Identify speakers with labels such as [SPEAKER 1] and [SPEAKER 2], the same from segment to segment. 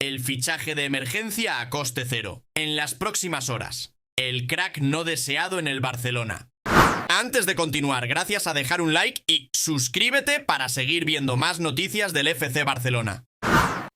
[SPEAKER 1] el fichaje de emergencia a coste cero. En las próximas horas, el crack no deseado en el Barcelona. Antes de continuar, gracias a dejar un like y suscríbete para seguir viendo más noticias del FC Barcelona.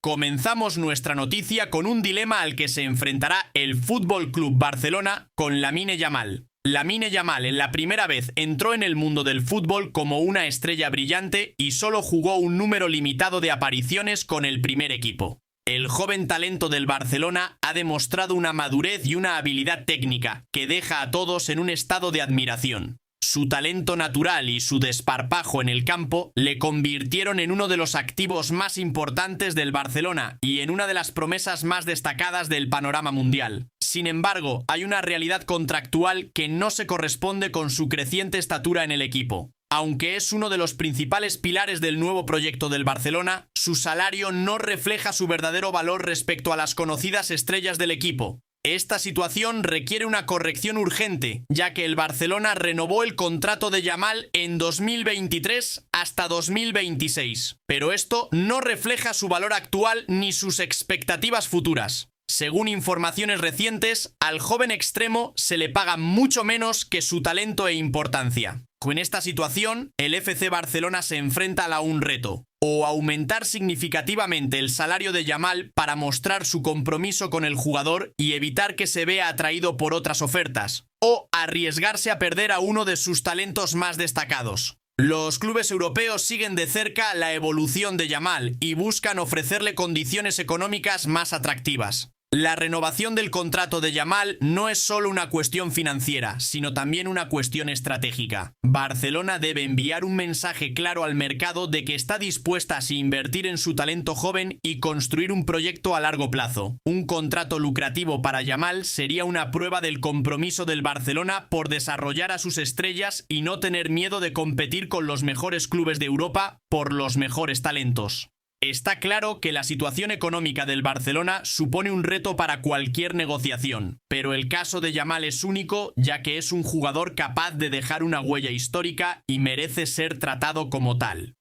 [SPEAKER 1] Comenzamos nuestra noticia con un dilema al que se enfrentará el Fútbol Club Barcelona con Lamine Yamal. Lamine Yamal en la primera vez entró en el mundo del fútbol como una estrella brillante y solo jugó un número limitado de apariciones con el primer equipo. El joven talento del Barcelona ha demostrado una madurez y una habilidad técnica que deja a todos en un estado de admiración. Su talento natural y su desparpajo en el campo le convirtieron en uno de los activos más importantes del Barcelona y en una de las promesas más destacadas del panorama mundial. Sin embargo, hay una realidad contractual que no se corresponde con su creciente estatura en el equipo. Aunque es uno de los principales pilares del nuevo proyecto del Barcelona, su salario no refleja su verdadero valor respecto a las conocidas estrellas del equipo. Esta situación requiere una corrección urgente, ya que el Barcelona renovó el contrato de Yamal en 2023 hasta 2026. Pero esto no refleja su valor actual ni sus expectativas futuras. Según informaciones recientes, al joven extremo se le paga mucho menos que su talento e importancia. Con esta situación, el FC Barcelona se enfrenta a un reto: o aumentar significativamente el salario de Yamal para mostrar su compromiso con el jugador y evitar que se vea atraído por otras ofertas, o arriesgarse a perder a uno de sus talentos más destacados. Los clubes europeos siguen de cerca la evolución de Yamal y buscan ofrecerle condiciones económicas más atractivas. La renovación del contrato de Yamal no es solo una cuestión financiera, sino también una cuestión estratégica. Barcelona debe enviar un mensaje claro al mercado de que está dispuesta a invertir en su talento joven y construir un proyecto a largo plazo. Un contrato lucrativo para Yamal sería una prueba del compromiso del Barcelona por desarrollar a sus estrellas y no tener miedo de competir con los mejores clubes de Europa por los mejores talentos. Está claro que la situación económica del Barcelona supone un reto para cualquier negociación, pero el caso de Yamal es único, ya que es un jugador capaz de dejar una huella histórica y merece ser tratado como tal.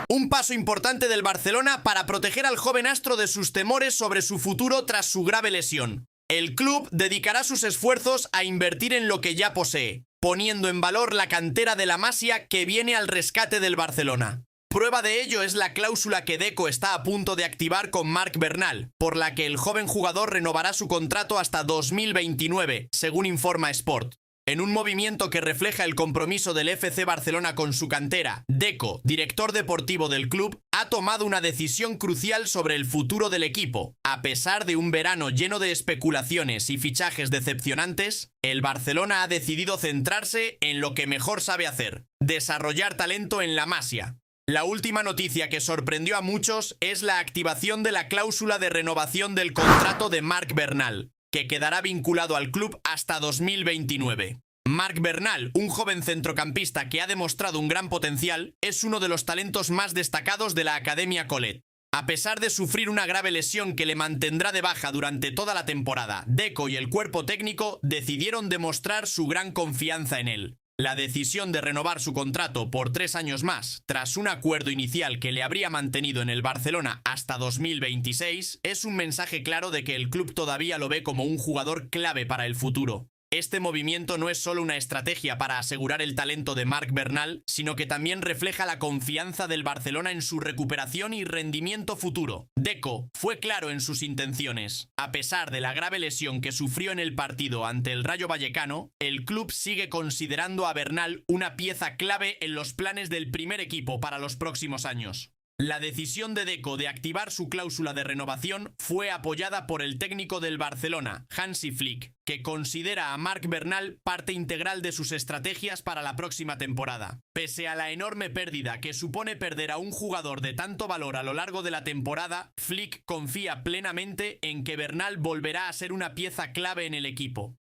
[SPEAKER 1] Un paso importante del Barcelona para proteger al joven astro de sus temores sobre su futuro tras su grave lesión. El club dedicará sus esfuerzos a invertir en lo que ya posee, poniendo en valor la cantera de la Masia que viene al rescate del Barcelona. Prueba de ello es la cláusula que Deco está a punto de activar con Marc Bernal, por la que el joven jugador renovará su contrato hasta 2029, según informa Sport. En un movimiento que refleja el compromiso del FC Barcelona con su cantera, Deco, director deportivo del club, ha tomado una decisión crucial sobre el futuro del equipo. A pesar de un verano lleno de especulaciones y fichajes decepcionantes, el Barcelona ha decidido centrarse en lo que mejor sabe hacer: desarrollar talento en la Masia. La última noticia que sorprendió a muchos es la activación de la cláusula de renovación del contrato de Marc Bernal, que quedará vinculado al club hasta 2029. Marc Bernal, un joven centrocampista que ha demostrado un gran potencial, es uno de los talentos más destacados de la Academia Colet. A pesar de sufrir una grave lesión que le mantendrá de baja durante toda la temporada, Deco y el cuerpo técnico decidieron demostrar su gran confianza en él. La decisión de renovar su contrato por 3 años más, tras un acuerdo inicial que le habría mantenido en el Barcelona hasta 2026, es un mensaje claro de que el club todavía lo ve como un jugador clave para el futuro. Este movimiento no es solo una estrategia para asegurar el talento de Marc Bernal, sino que también refleja la confianza del Barcelona en su recuperación y rendimiento futuro. Deco fue claro en sus intenciones. A pesar de la grave lesión que sufrió en el partido ante el Rayo Vallecano, el club sigue considerando a Bernal una pieza clave en los planes del primer equipo para los próximos años. La decisión de Deco de activar su cláusula de renovación fue apoyada por el técnico del Barcelona, Hansi Flick, que considera a Marc Bernal parte integral de sus estrategias para la próxima temporada. Pese a la enorme pérdida que supone perder a un jugador de tanto valor a lo largo de la temporada, Flick confía plenamente en que Bernal volverá a ser una pieza clave en el equipo.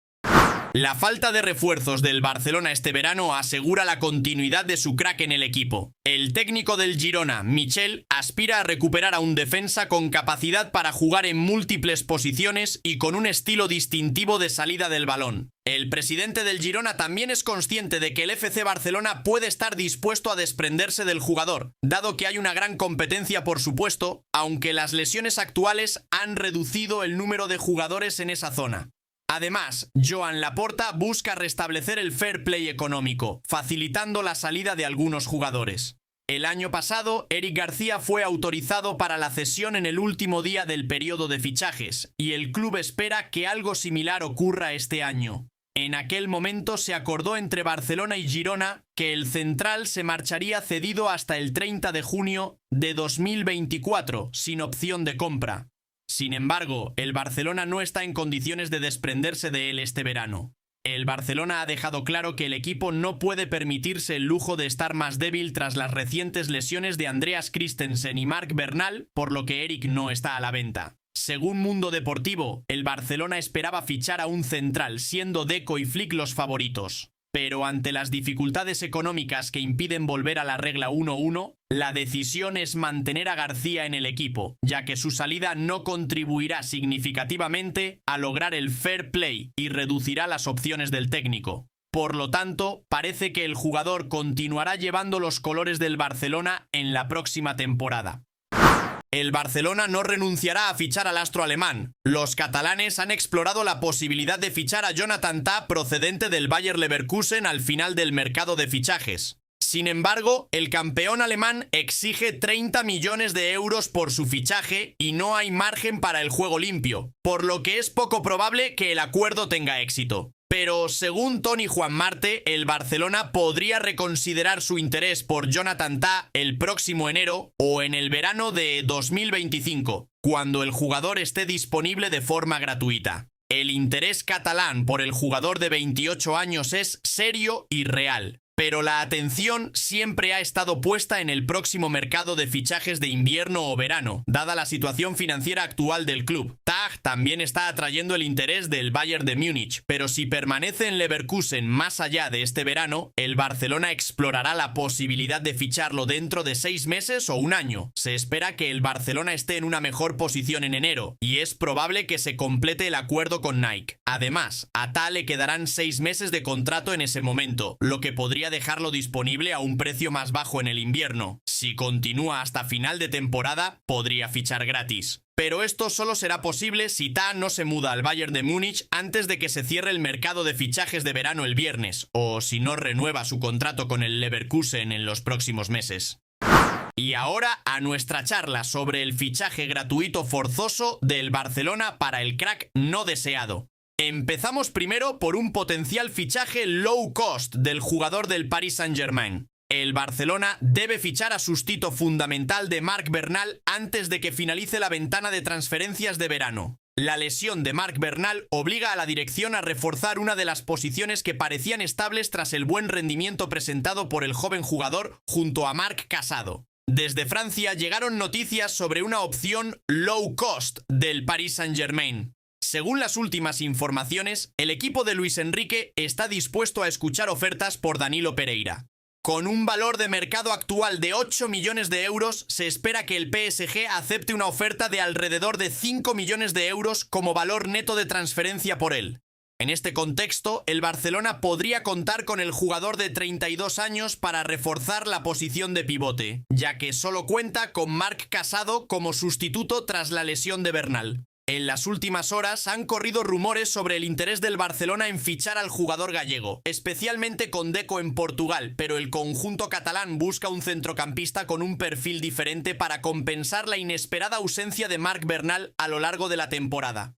[SPEAKER 1] La falta de refuerzos del Barcelona este verano asegura la continuidad de su crack en el equipo. El técnico del Girona, Michel, aspira a recuperar a un defensa con capacidad para jugar en múltiples posiciones y con un estilo distintivo de salida del balón. El presidente del Girona también es consciente de que el FC Barcelona puede estar dispuesto a desprenderse del jugador, dado que hay una gran competencia por su puesto, aunque las lesiones actuales han reducido el número de jugadores en esa zona. Además, Joan Laporta busca restablecer el fair play económico, facilitando la salida de algunos jugadores. El año pasado, Eric García fue autorizado para la cesión en el último día del periodo de fichajes, y el club espera que algo similar ocurra este año. En aquel momento se acordó entre Barcelona y Girona que el central se marcharía cedido hasta el 30 de junio de 2024, sin opción de compra. Sin embargo, el Barcelona no está en condiciones de desprenderse de él este verano. El Barcelona ha dejado claro que el equipo no puede permitirse el lujo de estar más débil tras las recientes lesiones de Andreas Christensen y Marc Bernal, por lo que Eric no está a la venta. Según Mundo Deportivo, el Barcelona esperaba fichar a un central, siendo Deco y Flick los favoritos. Pero ante las dificultades económicas que impiden volver a la regla 1-1, la decisión es mantener a García en el equipo, ya que su salida no contribuirá significativamente a lograr el fair play y reducirá las opciones del técnico. Por lo tanto, parece que el jugador continuará llevando los colores del Barcelona en la próxima temporada. El Barcelona no renunciará a fichar al astro alemán. Los catalanes han explorado la posibilidad de fichar a Jonathan Tah procedente del Bayer Leverkusen al final del mercado de fichajes. Sin embargo, el campeón alemán exige 30 millones de euros por su fichaje y no hay margen para el juego limpio, por lo que es poco probable que el acuerdo tenga éxito. Pero según Toni Juan Marte, el Barcelona podría reconsiderar su interés por Jonathan Tah el próximo enero o en el verano de 2025, cuando el jugador esté disponible de forma gratuita. El interés catalán por el jugador de 28 años es serio y real. Pero la atención siempre ha estado puesta en el próximo mercado de fichajes de invierno o verano, dada la situación financiera actual del club. Tah también está atrayendo el interés del Bayern de Múnich, pero si permanece en Leverkusen más allá de este verano, el Barcelona explorará la posibilidad de ficharlo dentro de 6 meses o un año. Se espera que el Barcelona esté en una mejor posición en enero, y es probable que se complete el acuerdo con Nike. Además, a Tah le quedarán 6 meses de contrato en ese momento, lo que podría dejarlo disponible a un precio más bajo en el invierno. Si continúa hasta final de temporada, podría fichar gratis. Pero esto solo será posible si Tah no se muda al Bayern de Múnich antes de que se cierre el mercado de fichajes de verano el viernes, o si no renueva su contrato con el Leverkusen en los próximos meses. Y ahora a nuestra charla sobre el fichaje gratuito forzoso del Barcelona para el crack no deseado. Empezamos primero por un potencial fichaje low cost del jugador del Paris Saint-Germain. El Barcelona debe fichar a sustituto fundamental de Marc Bernal antes de que finalice la ventana de transferencias de verano. La lesión de Marc Bernal obliga a la dirección a reforzar una de las posiciones que parecían estables tras el buen rendimiento presentado por el joven jugador junto a Marc Casado. Desde Francia llegaron noticias sobre una opción low cost del Paris Saint-Germain. Según las últimas informaciones, el equipo de Luis Enrique está dispuesto a escuchar ofertas por Danilo Pereira. Con un valor de mercado actual de 8 millones de euros, se espera que el PSG acepte una oferta de alrededor de 5 millones de euros como valor neto de transferencia por él. En este contexto, el Barcelona podría contar con el jugador de 32 años para reforzar la posición de pivote, ya que solo cuenta con Marc Casado como sustituto tras la lesión de Bernal. En las últimas horas han corrido rumores sobre el interés del Barcelona en fichar al jugador gallego, especialmente con Deco en Portugal, pero el conjunto catalán busca un centrocampista con un perfil diferente para compensar la inesperada ausencia de Marc Bernal a lo largo de la temporada.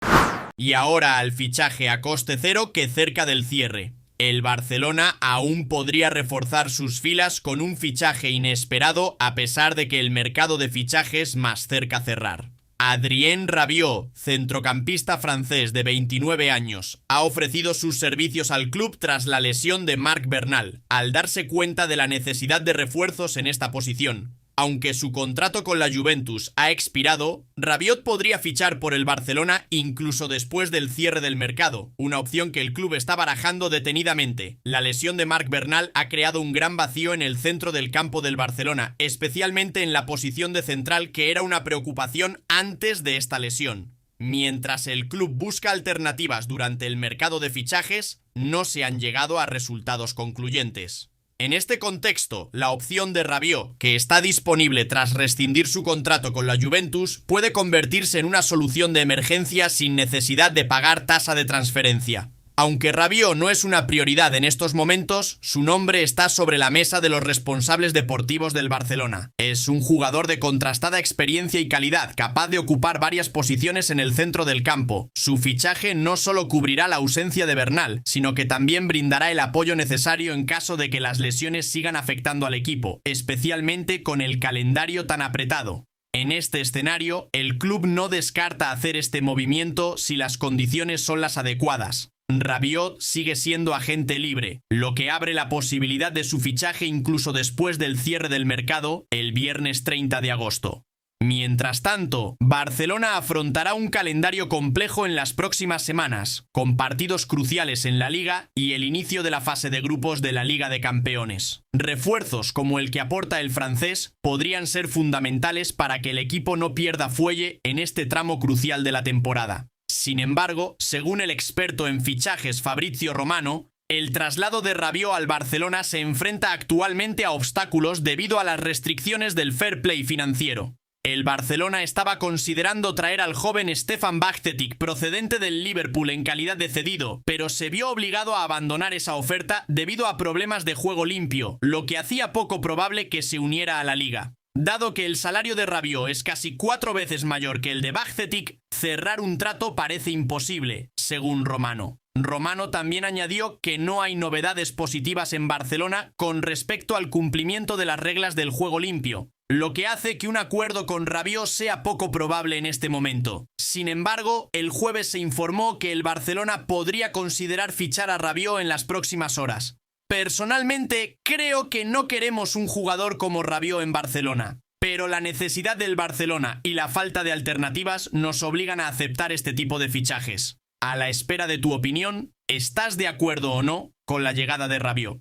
[SPEAKER 1] Y ahora al fichaje a coste cero que cerca del cierre. El Barcelona aún podría reforzar sus filas con un fichaje inesperado a pesar de que el mercado de fichajes más cerca cerrar. Adrien Rabiot, centrocampista francés de 29 años, ha ofrecido sus servicios al club tras la lesión de Marc Bernal, al darse cuenta de la necesidad de refuerzos en esta posición. Aunque su contrato con la Juventus ha expirado, Rabiot podría fichar por el Barcelona incluso después del cierre del mercado, una opción que el club está barajando detenidamente. La lesión de Marc Bernal ha creado un gran vacío en el centro del campo del Barcelona, especialmente en la posición de central, que era una preocupación antes de esta lesión. Mientras el club busca alternativas durante el mercado de fichajes, no se han llegado a resultados concluyentes. En este contexto, la opción de Rabiot, que está disponible tras rescindir su contrato con la Juventus, puede convertirse en una solución de emergencia sin necesidad de pagar tasa de transferencia. Aunque Rabiot no es una prioridad en estos momentos, su nombre está sobre la mesa de los responsables deportivos del Barcelona. Es un jugador de contrastada experiencia y calidad, capaz de ocupar varias posiciones en el centro del campo. Su fichaje no solo cubrirá la ausencia de Bernal, sino que también brindará el apoyo necesario en caso de que las lesiones sigan afectando al equipo, especialmente con el calendario tan apretado. En este escenario, el club no descarta hacer este movimiento si las condiciones son las adecuadas. Rabiot sigue siendo agente libre, lo que abre la posibilidad de su fichaje incluso después del cierre del mercado el viernes 30 de agosto. Mientras tanto, Barcelona afrontará un calendario complejo en las próximas semanas, con partidos cruciales en la Liga y el inicio de la fase de grupos de la Liga de Campeones. Refuerzos como el que aporta el francés podrían ser fundamentales para que el equipo no pierda fuelle en este tramo crucial de la temporada. Sin embargo, según el experto en fichajes Fabrizio Romano, el traslado de Rabiot al Barcelona se enfrenta actualmente a obstáculos debido a las restricciones del fair play financiero. El Barcelona estaba considerando traer al joven Stefan Bajcetic procedente del Liverpool en calidad de cedido, pero se vio obligado a abandonar esa oferta debido a problemas de juego limpio, lo que hacía poco probable que se uniera a la liga. Dado que el salario de Rabiot es casi 4 veces mayor que el de Bajcetic, cerrar un trato parece imposible, según Romano. Romano también añadió que no hay novedades positivas en Barcelona con respecto al cumplimiento de las reglas del juego limpio, lo que hace que un acuerdo con Rabiot sea poco probable en este momento. Sin embargo, el jueves se informó que el Barcelona podría considerar fichar a Rabiot en las próximas horas. Personalmente, creo que no queremos un jugador como Rabiot en Barcelona, pero la necesidad del Barcelona y la falta de alternativas nos obligan a aceptar este tipo de fichajes. A la espera de tu opinión, ¿estás de acuerdo o no con la llegada de Rabiot?